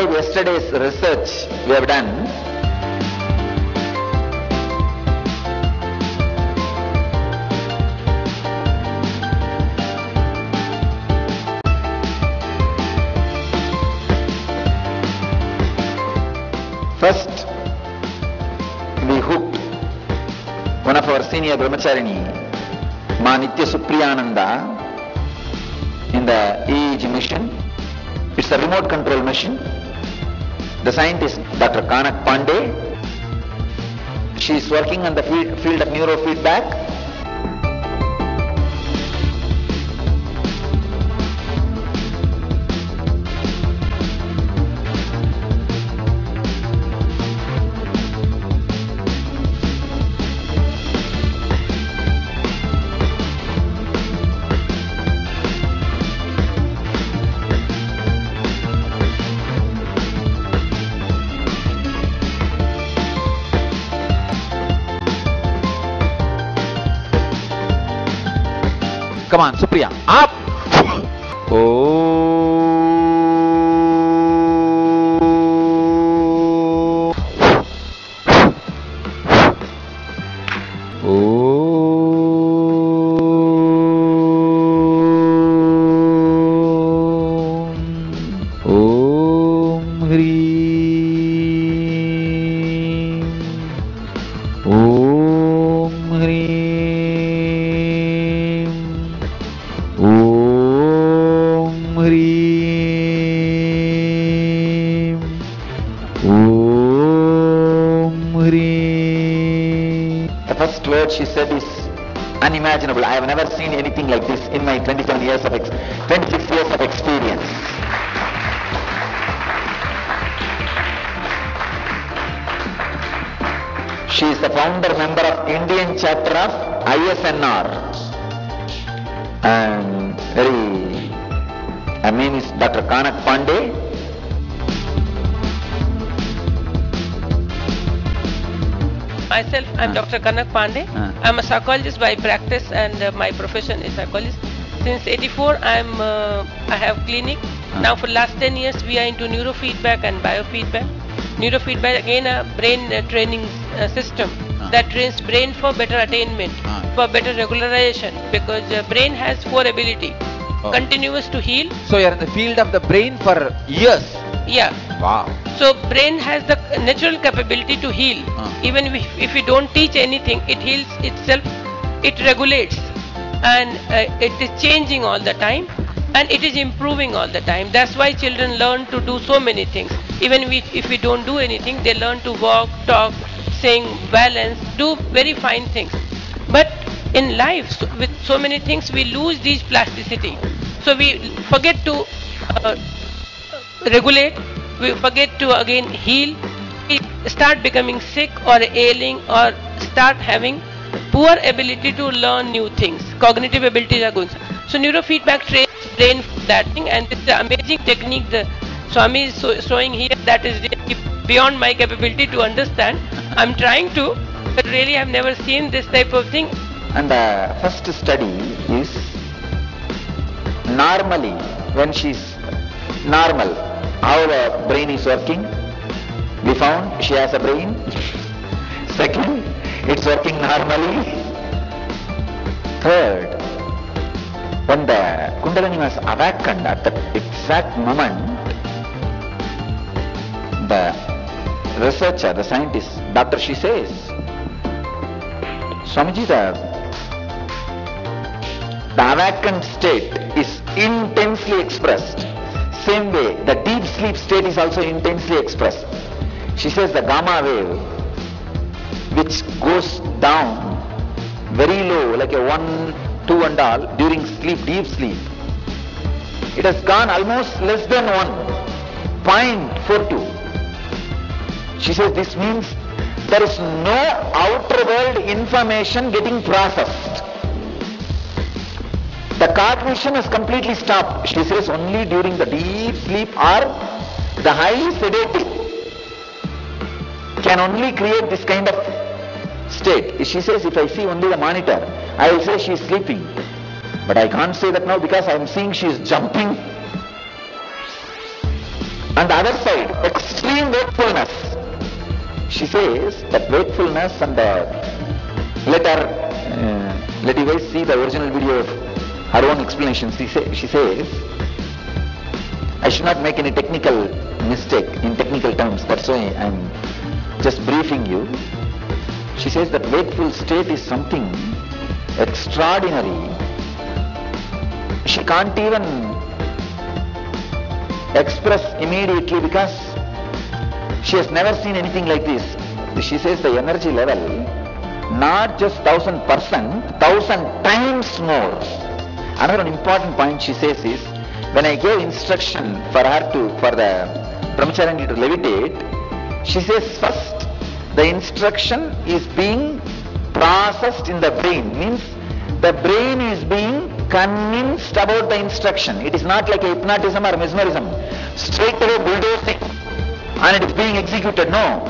describe yesterday's research we have done. First, we hooked one of our senior brahmacharini, Ma Nitya Supriyananda, in the EEG machine. It's a remote control machine. The scientist, Dr. Kanak Pandey, she is working on the field of neurofeedback. Come on, Supriya, up! Oh. Om Hri. Om Hri. Om Hri. Om Hri. The first word she said is unimaginable. I have never seen anything like this in my 26 years of experience. She is the founder member of Indian chapter of ISNR. And her name is Dr. Kanak Pandey. Myself, I'm Dr. Kanak Pandey. I'm a psychologist by practice and my profession is psychologist. Since '84, I have clinic. Now for last 10 years, we are into neurofeedback and biofeedback. Neurofeedback, again, a brain training system that trains brain for better attainment, for better regularization, because brain has 4 ability. Continuous to heal. So you are in the field of the brain for years. Yeah. Wow. So brain has the natural capability to heal. Even if we don't teach anything, it heals itself, it regulates, and it is changing all the time, and it is improving all the time. That's why children learn to do so many things. Even if we don't do anything, they learn to walk, talk, sing, balance, do very fine things. But in life, with so many things, we lose these plasticity. So we forget to regulate, we forget to again heal, we start becoming sick or ailing or start having poor ability to learn new things. Cognitive abilities are going. So neurofeedback trains brain for that thing, and it's the amazing technique the Swami is showing here that is really beyond my capability to understand. I'm trying to, but really I've never seen this type of thing. And the first study is normally, when she's normal, how the brain is working. We found she has a brain. Second, it's working normally. Third, when the Kundalini was awakened at that exact moment, the researcher, the scientist, doctor, she says, Swamiji, the awakened state is intensely expressed. Same way, the deep sleep state is also intensely expressed. She says the gamma wave, which goes down very low, like a 1, 2 and all, during sleep, deep sleep, it has gone almost less than 1.42. She says this means there is no outer world information getting processed. The cognition is completely stopped. She says only during the deep sleep or the highly sedated can only create this kind of state. She says if I see only the monitor, I will say she is sleeping. But I can't say that now because I am seeing she is jumping. On the other side, extreme wakefulness. She says that wakefulness and let you guys see the original video of her own explanation. She says, I should not make any technical mistake in technical terms, that's why I'm just briefing you. She says that wakeful state is something extraordinary. She can't even express immediately because she has never seen anything like this. She says the energy level, not just 1000%, 1000 times more. Another important point she says is, when I gave instruction for the brahmacharya to levitate, she says first the instruction is being processed in the brain, means the brain is being convinced about the instruction. It is not like a hypnotism or mesmerism, straight away bulldozing and it is being executed. No.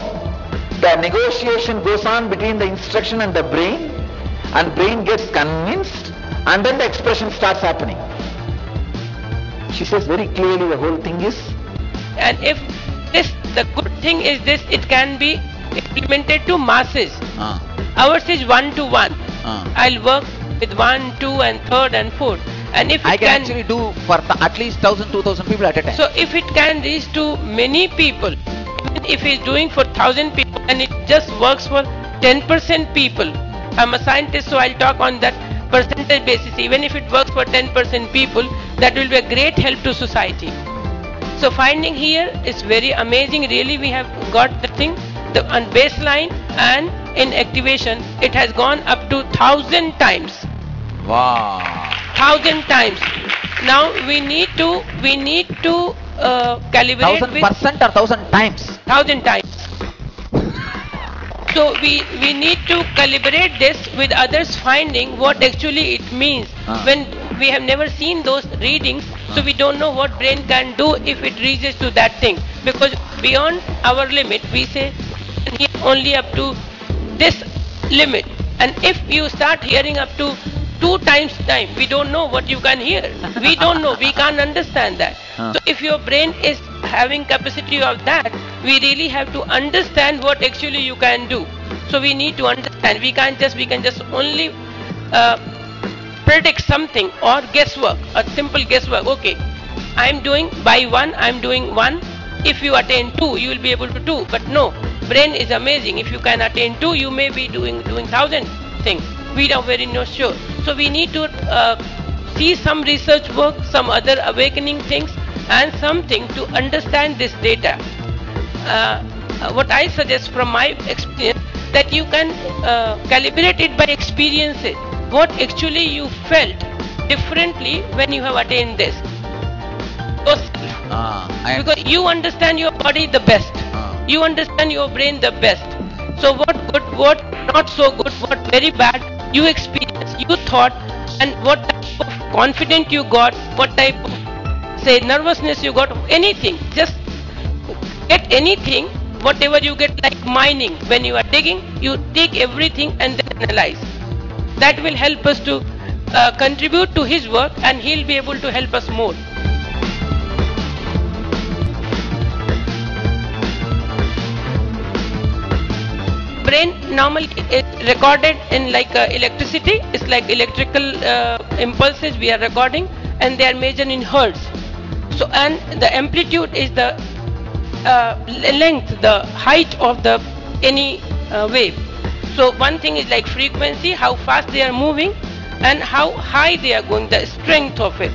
The negotiation goes on between the instruction and the brain gets convinced, and then the expression starts happening. She says very clearly the whole thing is. And if this, the good thing is this, it can be implemented to masses. Ours is 1-to-1. I'll work with 1, 2 and 3rd and 4th. And if I can actually do for at least 1000, 2000 people at a time. So if it can reach to many people, even if it's doing for 1000 people and it just works for 10% people, I'm a scientist so I'll talk on that percentage basis. Even if it works for 10% people, that will be a great help to society. So finding here is very amazing. Really we have got the thing on baseline, and in activation it has gone up to 1000 times. Wow. 1000 times. Now we need to calibrate 1000% or 1000 times? 1000 times. So we need to calibrate this with others, finding what actually it means. When we have never seen those readings, so we don't know what brain can do if it reaches to that thing. Because beyond our limit, we say hear only up to this limit. And if you start hearing up to 2 times time, we don't know what you can hear. We don't know, we can't understand that. So if your brain is having capacity of that, we really have to understand what actually you can do. So we need to understand. We can just only predict something or guesswork, a simple guesswork. Okay, I'm doing by 1, I'm doing 1. If you attain 2, you will be able to do. But no, brain is amazing. If you can attain 2, you may be doing 1000 things. We are very not sure. So we need to see some research work, some other awakening things, and something to understand this data. What I suggest from my experience, that you can calibrate it by experiences. What actually you felt differently when you have attained this. Because you understand your body the best. You understand your brain the best. So what good, what not so good, what very bad, you experience, you thought, and what type of confidence you got, what type of, say, nervousness you got, anything. Just get anything, whatever you get, like mining. When you are digging, you take everything and then analyze. That will help us to contribute to his work, and he'll be able to help us more. Brain normally is recorded in like electricity. It's like electrical impulses we are recording, and they are measured in hertz. So, and the amplitude is the length, the height of the any wave. So one thing is like frequency, how fast they are moving and how high they are going, the strength of it.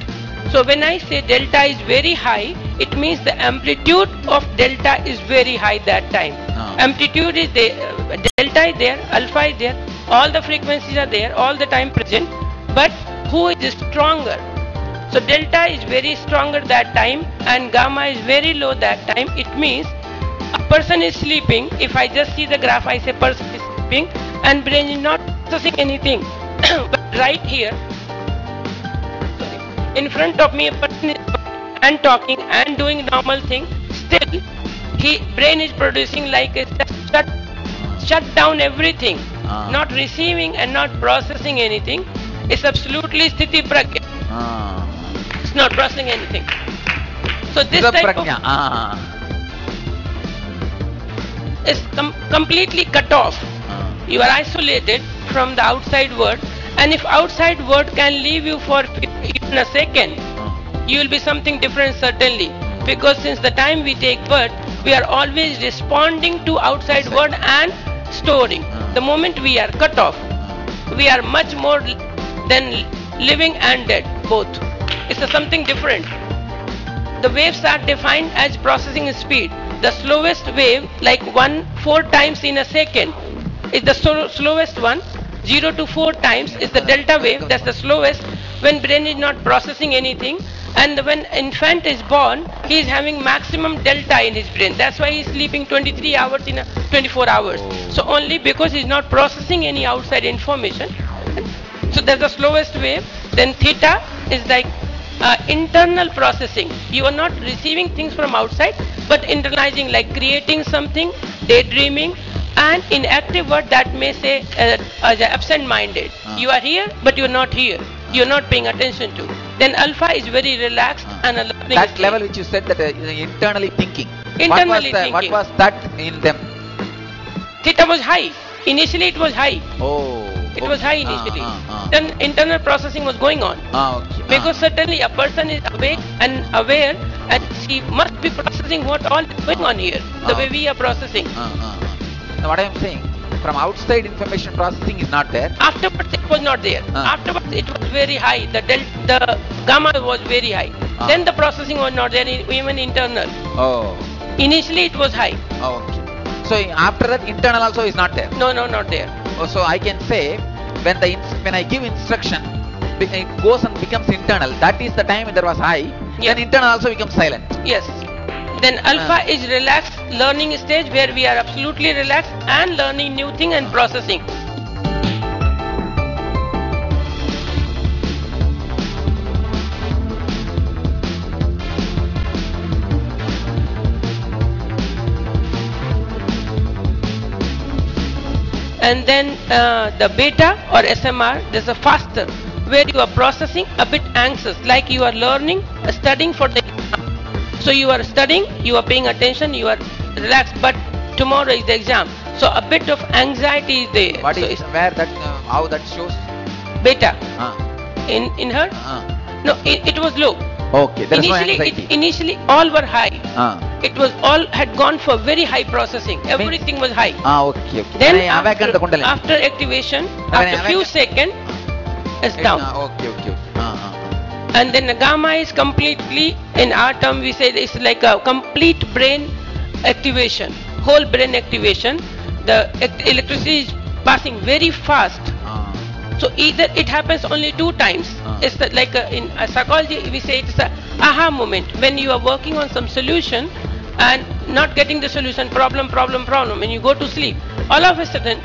So when I say delta is very high, it means the amplitude of delta is very high that time. Amplitude is there, delta is there, alpha is there, all the frequencies are there, all the time present, but who is stronger? So delta is very stronger that time and gamma is very low that time. It means a person is sleeping. If I just see the graph, I say person is sleeping and brain is not processing anything. But right here, in front of me, a person is and talking and doing normal thing, still brain is producing like a shut down everything, not receiving and not processing anything. It's absolutely sthiti pragya. It's not processing anything. So this Sudha type prajna. of is completely cut off. You are isolated from the outside world, and if outside world can leave you for even a second, you will be something different certainly. Because since the time we take birth, we are always responding to outside world and storing. The moment we are cut off, we are much more than living and dead, both. It's something different. The waves are defined as processing speed. The slowest wave, like 4 times in a second, is the slowest one. 0 to 4 times is the delta wave. That's the slowest when brain is not processing anything. And when infant is born, he is having maximum delta in his brain. That's why he is sleeping 23 hours in 24 hours. So only because he is not processing any outside information. So that's the slowest wave. Then theta is like internal processing. You are not receiving things from outside, but internalizing, like creating something, daydreaming, and in active word that may say as absent-minded. You are here, but you are not here. You are not paying attention to. Then alpha is very relaxed and a learning That state. level which you said that internally thinking. Internally What thinking. was that in them? Theta was high. Initially it was high. Oh. It was high initially. Then internal processing was going on. Okay. Because certainly a person is awake and aware, and she must be processing what all is going on here, the way we are processing. Now what I am saying, from outside information processing is not there. Afterwards it was not there. Afterwards it was very high. The gamma was very high. Then the processing was not there, even internal. Oh. Initially it was high. Okay. So after that internal also is not there. No, not there. Oh, so I can say when I give instruction, it goes and becomes internal. That is the time when there was high. Yes. Then internal also becomes silent. Yes. Then alpha is relaxed learning stage, where we are absolutely relaxed and learning new thing and processing. And then the beta or SMR, there's a faster, where you are processing a bit anxious, like you are learning, studying for the exam. So you are studying, you are paying attention, you are relaxed, but tomorrow is the exam. So a bit of anxiety is there. What so is where that how that shows? Beta Ah. in her? Ah. No, it was low. Okay, there is no anxiety. Initially all were high. Ah. It was all had gone for very high processing. Everything was high. Okay. Then When I awaken the Kundalini. after activation, When I after few awaken- seconds, it's down. Okay. And then the gamma is completely, in our term we say it's like a complete brain activation, whole brain activation. The electricity is passing very fast. So either it happens only 2 times. It's like in psychology we say it's a aha moment, when you are working on some solution and not getting the solution, problem. When you go to sleep, all of a sudden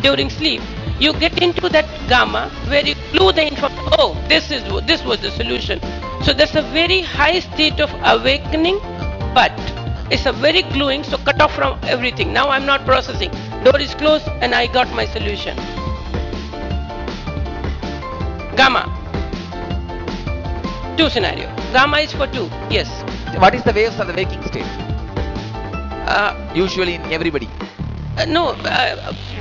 during sleep, you get into that gamma where you clue the information. Oh, this was the solution. So that's a very high state of awakening, but it's a very gluing. So cut off from everything. Now I'm not processing. Door is closed and I got my solution. Gamma. 2 scenario. Gamma is for 2. Yes. What is the waves of the waking state? Usually in everybody. No,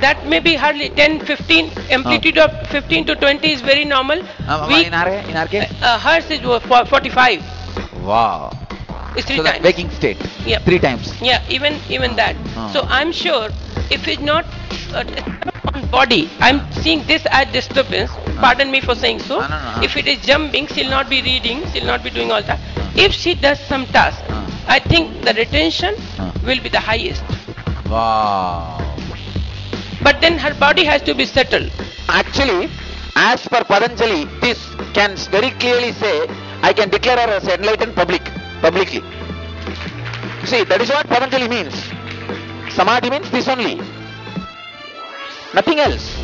that may be hardly 10, 15. Amplitude of 15 to 20 is very normal. In our case? Hers is 45. Wow. It's 3 So times. the waking state. Yep. 3 times. Yeah, even that. So I'm sure if it's not on body, I'm seeing this as disturbance. Pardon me for saying so. No. If it is jumping, she'll not be reading, she'll not be doing all that. If she does some task, I think the retention will be the highest. Wow. But then her body has to be settled. Actually, as per Patanjali, this can very clearly say, I can declare her as enlightened publicly. See, that is what Patanjali means. Samadhi means this only. Nothing else.